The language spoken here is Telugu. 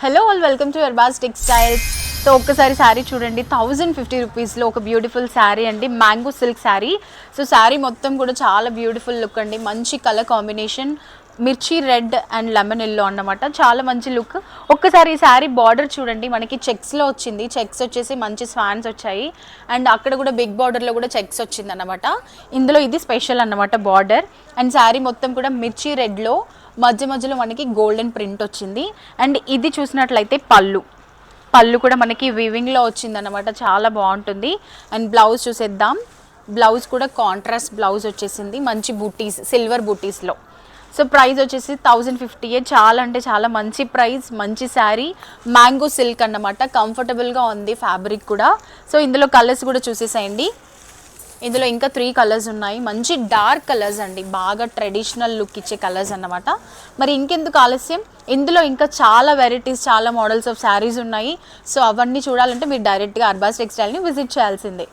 Hello all welcome to Arbaaz textiles. So ఒక్కసారి శారీ చూడండి, 1050 రూపీస్లో ఒక బ్యూటిఫుల్ శారీ అండి, mango silk sari. So sari మొత్తం కూడా చాలా బ్యూటిఫుల్ లుక్ అండి, మంచి కలర్ కాంబినేషన్, మిర్చి రెడ్ అండ్ లెమన్ ఎల్లో అన్నమాట, చాలా మంచి లుక్. ఒక్కసారి ఈ శారీ బార్డర్ చూడండి, మనకి చెక్స్లో వచ్చింది, చెక్స్ వచ్చేసి మంచి స్వాన్స్ వచ్చాయి అండ్ అక్కడ కూడా బిగ్ బార్డర్లో కూడా చెక్స్ వచ్చింది అన్నమాట. ఇందులో ఇది స్పెషల్ అన్నమాట బార్డర్. అండ్ శారీ మొత్తం కూడా మిర్చి రెడ్లో మధ్య మధ్యలో మనకి గోల్డెన్ ప్రింట్ వచ్చింది. అండ్ ఇది చూసినట్లయితే పళ్ళు కూడా మనకి వీవింగ్లో వచ్చింది అన్నమాట, చాలా బాగుంటుంది. అండ్ బ్లౌజ్ చూసేద్దాం, బ్లౌజ్ కూడా కాంట్రాస్ట్ బ్లౌజ్ వచ్చేసింది, మంచి బూటీస్, సిల్వర్ బూటీస్లో. సో ప్రైస్ వచ్చేసి 1050, చాలా అంటే చాలా మంచి ప్రైస్, మంచి శారీ, మ్యాంగో సిల్క్ అన్నమాట, కంఫర్టబుల్గా ఉంది ఫ్యాబ్రిక్ కూడా. సో ఇందులో కలర్స్ కూడా చూసేసేయండి, ఇందులో ఇంకా 3 కలర్స్ ఉన్నాయి, మంచి డార్క్ కలర్స్ అండి, బాగా ట్రెడిషనల్ లుక్ ఇచ్చే కలర్స్ అన్నమాట. మరి ఇంకెందుకు ఆలస్యం, ఇందులో ఇంకా చాలా వెరైటీస్, చాలా మోడల్స్ ఆఫ్ శారీస్ ఉన్నాయి. సో అవన్నీ చూడాలంటే మీరు డైరెక్ట్గా అర్బాజ్ టెక్స్టైల్ని విజిట్ చేయాల్సిందే.